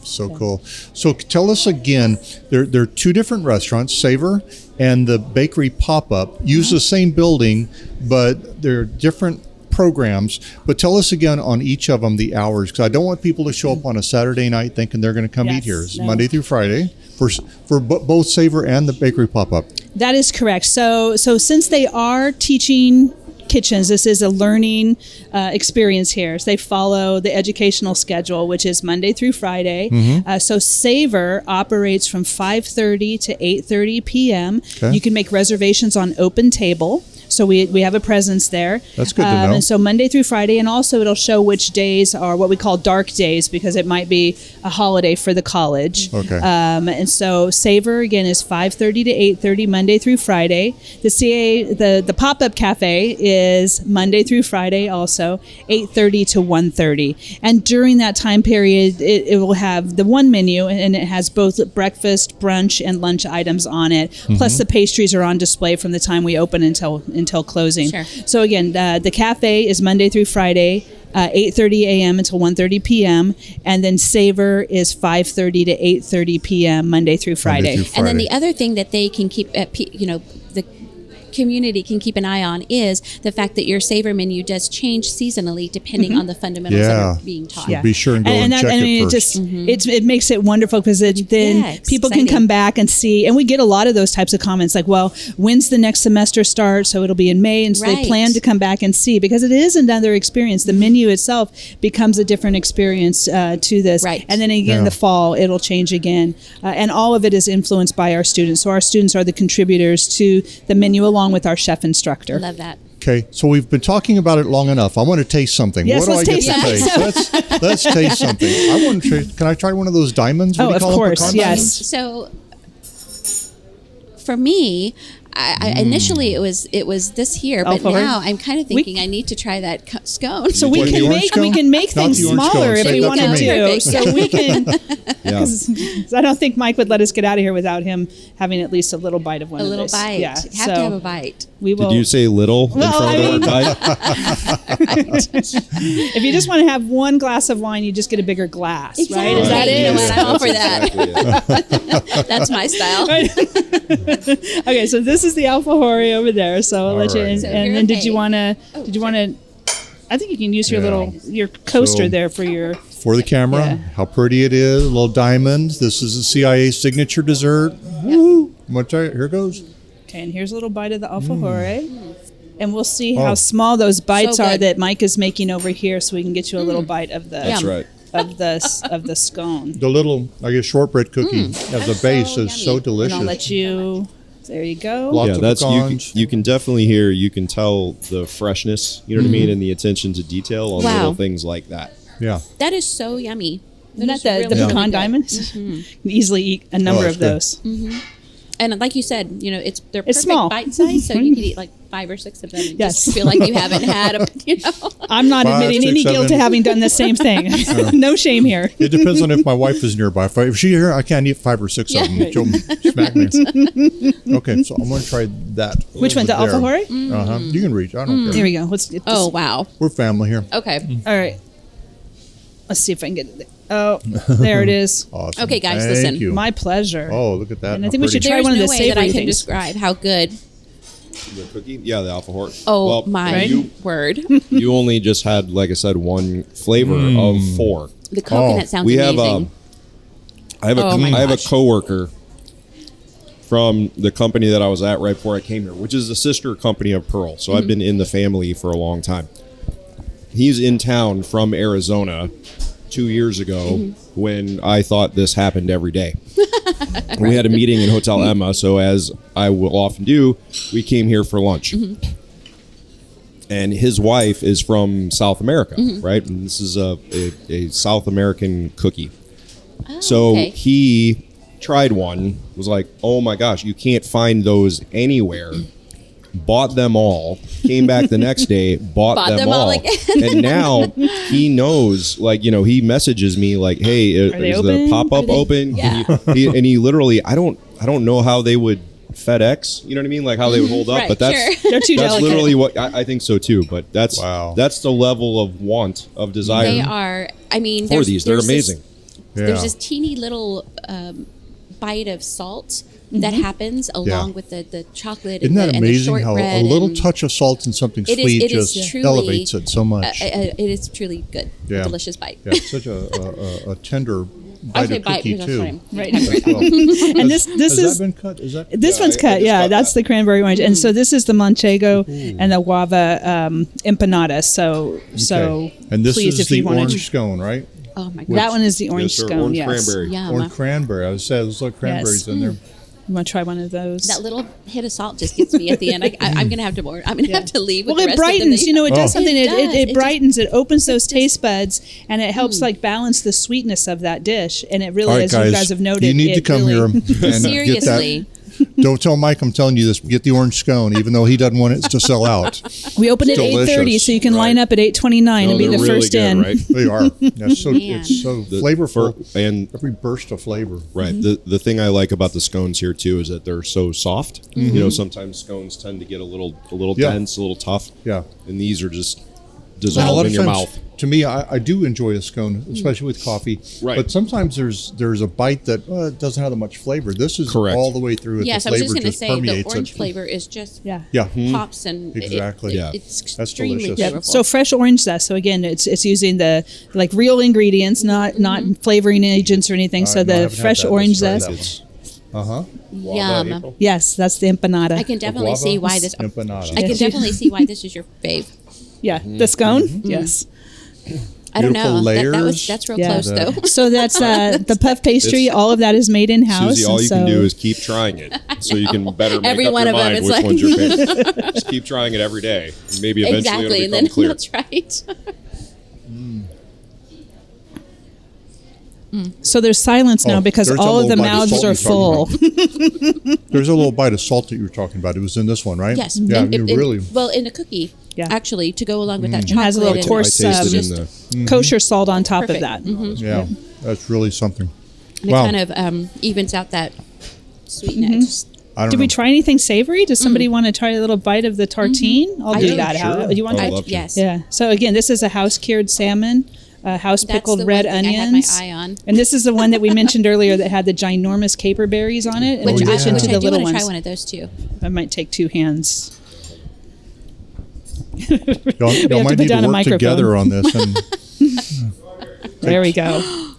So cool. So tell us again, there are two different restaurants, Savor and the Bakery Pop-Up, use the same building, but they're different programs. But tell us again on each of them the hours, because I don't want people to show up on a Saturday night thinking they're going to come eat here. It's Monday through Friday for both Savor and the Bakery Pop-Up. That is correct. So since they are teaching kitchens, this is a learning experience here. So they follow the educational schedule, which is Monday through Friday. So Savor operates from 5:30 to 8:30 p.m. Okay. You can make reservations on Open Table. So we have a presence there. That's good to know. And so Monday through Friday, and also it'll show which days are what we call dark days, because it might be a holiday for the college. Okay. And so Savor, again, is 5:30 to 8:30 Monday through Friday. The pop-up cafe is Monday through Friday also, 8:30 to 1:30. And during that time period, it will have the one menu, and it has both breakfast, brunch, and lunch items on it. Plus the pastries are on display from the time we open until closing. Sure. So again, the cafe is Monday through Friday, 8:30 a.m. until 1:30 p.m. And then Savor is 5:30 to 8:30 p.m. Monday through Friday. And then the other thing that they can keep, the community can keep an eye on is the fact that your Savor menu does change seasonally depending on the fundamentals that are being taught. So be sure and go and check it first. It makes it wonderful, because then people can come back and see, and we get a lot of those types of comments like, well, when's the next semester start? So it'll be in May, and so they plan to come back and see, because it is another experience. The menu itself becomes a different experience to this. Right. And then again, in the fall, it'll change again. And all of it is influenced by our students. So our students are the contributors to the menu, along with our chef instructor. Love that. Okay, so we've been talking about it long enough. I want to taste something. Yes, what do I let's get taste to taste? Let's taste something. I want to taste. Can I try one of those diamonds? What do you Of call them? course, Pecan yes. diamonds? So for me, I initially it was this here, but now I'm kind of thinking I need to try that scone. So What, we the orange can cone? make Not things the orange smaller cone. if Say we that want to to me. do. Perfect. So we can. Yeah. 'Cause I don't think Mike would let us get out of here without him having at least a little bite of one. A of little this. bite. Yeah. Have to have a bite. We will. Did you say little in Well, front of I the word bite? If you just want to have one glass of wine, you just get a bigger glass, right? Is that Exactly. it? You know what? I'm all for Exactly it. That's my style. Okay, so this is the alfajore over there. So I'll let you. right. And, So and you're then did okay. you want to? Did you want to? I think you can use your your coaster So- there for your. For the camera, Yeah. how pretty it is. A little diamond. This is a CIA signature dessert. Woo! Here goes. Okay, and here's a little bite of the alfajore. And we'll see how Oh. small those bites So are good. that Mike is making over here, so we can get you a little bite of the That's right. of the scone. The little, I guess, shortbread cookie as a base is so yummy. And delicious. I'll let you There you go. Lots Yeah, of that's pecans. you can definitely hear. You can tell the freshness. You know what I mean, and the attention to detail on Wow. little things like that. Yeah. That is so yummy. Isn't is that the really, pecan really good. diamonds? You can easily eat a number that's of good. those. And like you said, you know, they're It's perfect small. bite size, so you can eat like 5 or 6 of them and Yes. just feel like you haven't had a, you know. I'm not 5, admitting 6, any guilt to 7. having done the same thing. No shame here. It depends on if my wife is nearby. If she's here, I can't eat 5 or 6 of them. She'll smack me. Okay, so I'm going to try that. Which one? The over there. alfajore? Uh-huh. You can reach. I don't Here care. we go. Let's get this. Oh, wow. We're family here. Okay. All right. Let's see if I can get it. Oh, there it is. Awesome. Okay, guys, Thank listen. You. My pleasure. Oh, look at that. And I How think we should pretty. try There's one of no the way that I savory can things. describe how good. The cookie, yeah, the alfajor. Oh, well, my You, word. you only just had, like I said, one flavor of 4. The coconut sounds We have amazing. I have a Oh my I have a gosh. coworker from the company that I was at right before I came here, which is a sister company of Pearl. So I've been in the family for a long time. He's in town from Arizona 2 years ago when I thought this happened every day. We had a meeting in Hotel Emma, so as I will often do, we came here for lunch. And his wife is from South America, right? And this is a South American cookie. So okay. he tried one, was like, oh my gosh, you can't find those anywhere. Bought them all, came back the next day, bought them all. again. And now he knows, like, you know, he messages me like, hey, they is open? the pop-up Are they- open? Yeah. And he literally, I don't know how they would FedEx, you know what I mean? Like how they would hold up, Right, but that's sure. They're too that's delicate. literally what I think so too. But that's Wow. that's the level of want of desire They are, I mean, for these. They're there's this- amazing. Yeah. There's this teeny little bite of salt that happens along with the chocolate Isn't that and the amazing how a shortbread little and touch of salt and something It is- sweet it is just truly, elevates it so much? it is truly good. Yeah. A delicious bite. Yeah, it's such a tender I bite say of bite cookie because too. that's what I'm Right. As well. And this Has is that been cut? Is that this one's I cut. just Yeah, got that's that. the cranberry orange. And so this is the manchego and the guava empanada. So Okay. And this please, is if you the want orange scone, right? Oh my that gosh. one is the orange Yes, sir. scone. Orange Yes. cranberry. Yum. Orange cranberry. I was saying there's like cranberries in there. You want to try one of those? That little hit of salt just gets me at the end. I'm gonna have to more. I'm gonna have to leave. With Well, the it rest of the brightens. thing. You know, it does Oh. something. It does. It It just- brightens. It opens those taste buds, and it helps like balance the sweetness of that dish. And it really, All right, as you guys have noted, you need to it come really, here and get Seriously. that. Don't tell Mike I'm telling you this. Get the orange scone, even though he doesn't want it to sell out. We open at Delicious. 8:30, so you can line Right. up at 8:29 and be No, the they're really first good, in. right? They are. It's so, Man. it's so The- flavorful. and Every burst of flavor. right. The thing I like about the scones here too is that they're so soft. You know, sometimes scones tend to get a little Yeah. dense, a little tough. Yeah. And these are just And a dissolve lot in of your times, mouth. to me, I do enjoy a scone, especially with coffee. Right. But sometimes there's a bite that doesn't have that much flavor. This is Correct. all the way through it. Yes, the I was flavor just gonna say the permeates orange it. flavor is just Yeah. Yeah. pops and Exactly. Yeah. it's That's extremely delicious. Yeah, flavorful. so fresh orange zest. So again, it's using the like real ingredients, not flavoring agents or anything. So No, I the haven't had fresh that. orange Let's try zest. that one. Uh-huh. Yum. Yes, that's the empanada. I can definitely Guava see why this. empanada. I can Yes. definitely see why this is your fave. Yeah, the scone. Yes. I don't Beautiful know. layers. That's real Yeah. close though. So that's the puff pastry. All of that is made in house. Susie, all you can do is keep trying it, so you can better make Every up one your of them, mind it's which like- one's your favorite. Just keep trying it every day, and maybe eventually Exactly, it'll and become then clear. that's right. So there's silence now Oh, because there's a all of the little bite of mouths salt are you're talking full. There's a little bite of salt that you were talking about. It was in this one, right? Yes. Yeah, And- you and- really. well in the cookie. Yeah. Actually, to go along with that It chocolate. has a little and- coarse I tasted just- in the kosher salt on top Perfect. of that. Yeah, that's really something. and Wow. it kind of evens out that sweetness. I don't Did know. we try anything savory? Does somebody want to try a little bite of the tartine? I'll I do do. that. How, Sure. you want I to? would love to. Yes. Yeah. So again, this is a house cured salmon, house That's pickled the red one thing onions. I had my eye on. And this is the one that we mentioned earlier that had the ginormous caper berries on it. In Which, addition which to I the do little want to ones. try one of those too. I might take two hands. Y'all have to might put need down to a work microphone. together on this. And There we go.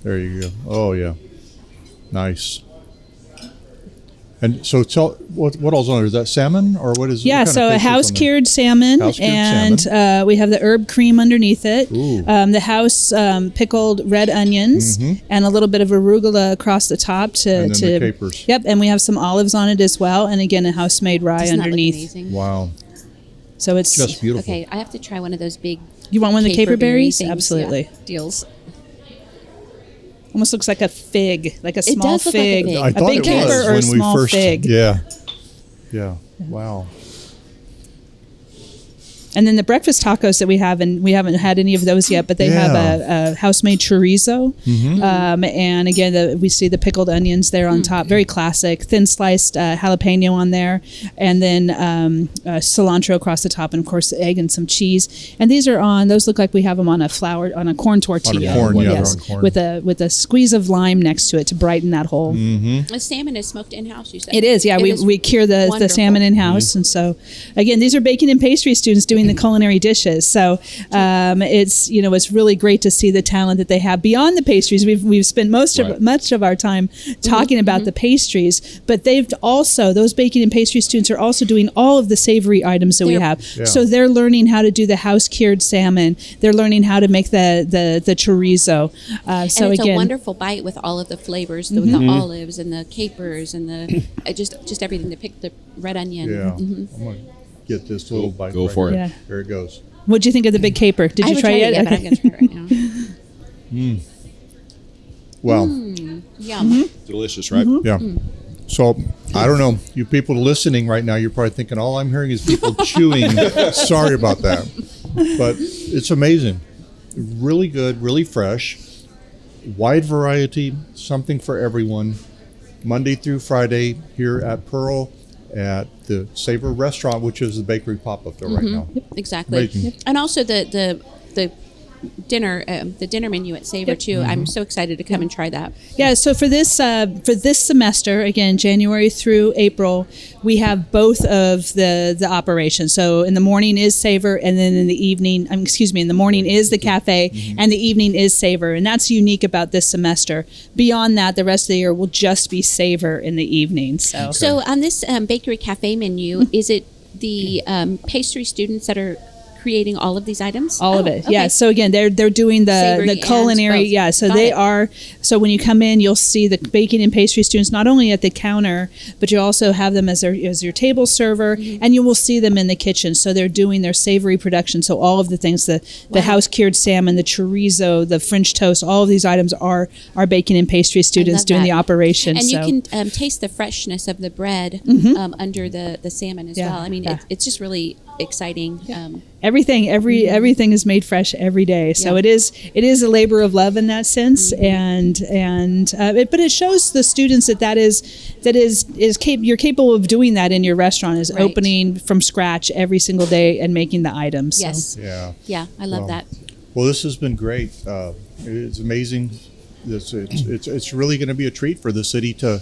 there you go. Oh yeah, nice. And so tell what else on there? Is that salmon or what is? Yeah, what kind so of a fish is on house there? cured salmon, House-cured and salmon. we have the herb cream underneath it. Ooh. The house pickled red onions, and a little bit of arugula across the top And then the capers. Yep, and we have some olives on it as well, and again a house made rye Doesn't that look underneath. amazing? Wow, So it's just beautiful. Okay, I have to try one of those big. You want one of the caper berries? things. Absolutely. Yeah, deals. Almost looks like a fig, like a It small does look like a fig. fig. I thought big it caper was or a when small we first. fig. Yeah. Wow. And then the breakfast tacos that we have, and we haven't had any of those yet, but they have a house-made chorizo. And again, we see the pickled onions there on top. Very classic. Thin sliced jalapeno on there. And then cilantro across the top. And, of course, egg and some cheese. And those look like we have them on a corn tortilla. On a corn, yeah, yes, they're on corn. with a squeeze of lime next to it to brighten that whole. The salmon is smoked in-house, you said? It is, yeah. It is We cure the wonderful. salmon in-house. And so, again, these are baking and pastry students doing the culinary dishes. So it's really great to see the talent that they have beyond the pastries. We've spent much of our time talking about the pastries, but those baking and pastry students are also doing all of the savory items that we have. Yeah. So they're learning how to do the house cured salmon. They're learning how to make the chorizo. And it's a wonderful bite with all of the flavors, with the olives and the capers and the just everything. They pick the red onion. Yeah. I'm gonna get this little bite. Go right for here. it. Yeah. There it goes. What'd you think of the big caper? Did I you haven't try tried it yet? but I'm going to try it right now. Wow. Yum. Delicious, right? Yeah. So I don't know. You people listening right now, you're probably thinking all I'm hearing is people chewing. Sorry about that, but it's amazing. Really good, really fresh, wide variety, something for everyone. Monday through Friday here at Pearl at the Savor Restaurant, which is the bakery pop-up there right now. Exactly. Amazing. And also the dinner menu at Savor too. I'm so excited to come and try that. Yeah, so for this semester, again, January through April, we have both of the operations. So in the morning is Savor, and then in the evening, in the morning is the cafe, and the evening is Savor, and that's unique about this semester. Beyond that, the rest of the year will just be Savor in the evening. So on this bakery cafe menu, is it the pastry students that are creating all of these items? All of it, okay. yeah. So again, they're doing Savory the and culinary, both. yeah. So Got they it. are. So when you come in, you'll see the baking and pastry students not only at the counter, but you also have them as your table server, and you will see them in the kitchen. So they're doing their savory production. So all of the things, the house cured salmon, the chorizo, the French toast, all of these items are baking and pastry students love doing that. the operation. And so. you can taste the freshness of the bread under the salmon as Yeah, well. I mean, yeah. it's just really exciting. Everything is made fresh every day. So Yeah. it is a labor of love in that sense, but it shows the students you're capable of doing that in your restaurant, is Right. opening from scratch every single day and making the items. So. Yes. Yeah. Yeah, I love Well, that. Well, this has been great. It's amazing. It's really going to be a treat for the city to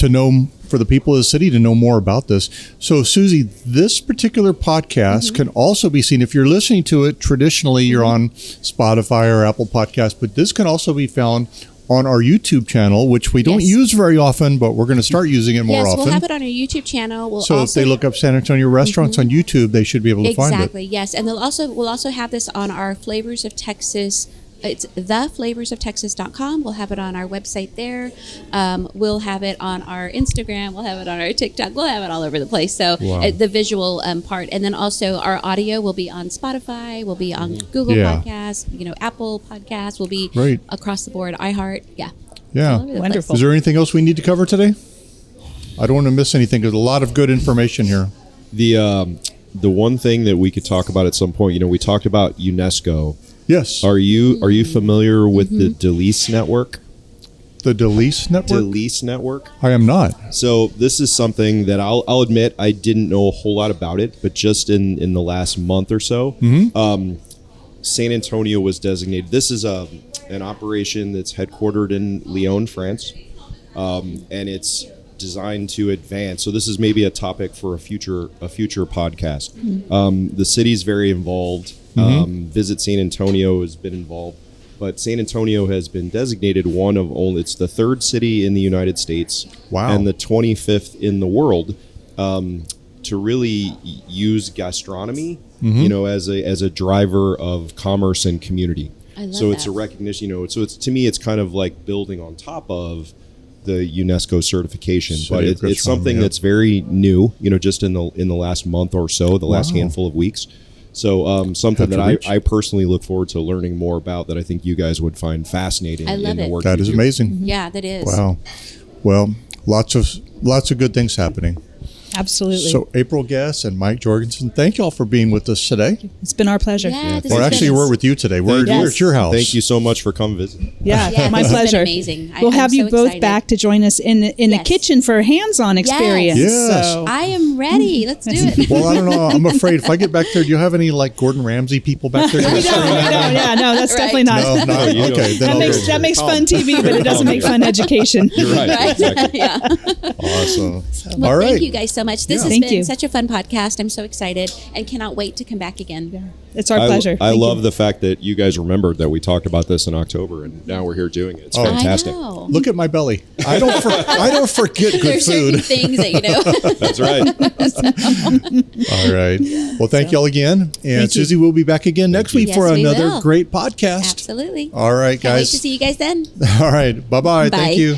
know, for the people of the city to know more about this. So, Susie, this particular podcast can also be seen if you're listening to it traditionally. You're on Spotify or Apple Podcasts, but this can also be found on our YouTube channel, which we don't Yes. use very often, but we're going to start using it more Yes, often. we'll have it on our YouTube channel. We'll So also, if they look up San Antonio restaurants on YouTube, they should be able to find it. exactly, yes, and we'll also have this on our Flavors of Texas. It's theflavorsoftexas.com. We'll have it on our website there. We'll have it on our Instagram. We'll have it on our TikTok. We'll have it all over the place. So Wow. the visual part, and then also our audio will be on Spotify. We'll be on Google Yeah. Podcasts. Apple Podcasts. We'll be Right. across the board. iHeart. Yeah. Yeah. All over the Wonderful. Is there anything else we need to cover today? I don't want to miss anything. There's a lot of good information here. The one thing that we could talk about at some point, we talked about UNESCO. Yes. Are you familiar with the Delice Network? The Delice Network? Delice Network. I am not. So this is something that I'll admit I didn't know a whole lot about it, but just in the last month or so, San Antonio was designated. This is an operation that's headquartered in Lyon, France, and it's designed to advance. So this is maybe a topic for a future podcast. The city's very involved. Visit San Antonio has been involved. but San Antonio has been designated one of only, it's the 3rd city in the United States Wow. and the 25th in the world to really use gastronomy, as a driver of commerce and community. I love So it's that. a recognition, so it's, to me, it's kind of like building on top of the UNESCO certification, City but of it's gastronomy, something yeah. that's very new, just in the last month or so, the last Wow. handful of weeks. So something Have to that reach. I personally look forward to learning more about, that I think you guys would find fascinating I love in the it. work. That you is do. amazing. Yeah, that is. Wow. Well, lots of good things happening. Absolutely. So April Guest and Mike Jorgensen, thank y'all for being with us today. It's been our pleasure. Yeah, this Or has actually, been- we're with you today. We're Yes. at your house. Thank you so much for coming visit. Yeah, Yeah, my this has been pleasure. amazing. We'll I'm have you so both excited. back to join us in the Yes. kitchen for a hands-on experience. Yes. So. I am ready. Let's do it. Well, I don't know. I'm afraid if I get back there, do you have any like Gordon Ramsay people back there? We don't, yeah, no, that's Right. definitely not. No, no, you okay. don't. Then I'll go. That makes fun Calm. TV, but it doesn't make fun education. You're right. Right? Exactly. Yeah. Awesome. Well, All right. thank you guys so much. This Yeah. has Thank been you. such a fun podcast. I'm so excited and cannot wait to come back again. It's our pleasure. I Thank love you. the fact that you guys remembered that we talked about this in October, and now we're here doing it. It's Oh. fantastic. I know. Look at my belly. I don't forget good There's certain food. things that you know. That's right. All right. Well, thank y'all again. And Thank you. Susie, we'll be back again next week Yes, for we another will. great podcast. Absolutely. All right, Can't wait guys. to see you guys then. All right. Bye-bye. Bye. Thank you.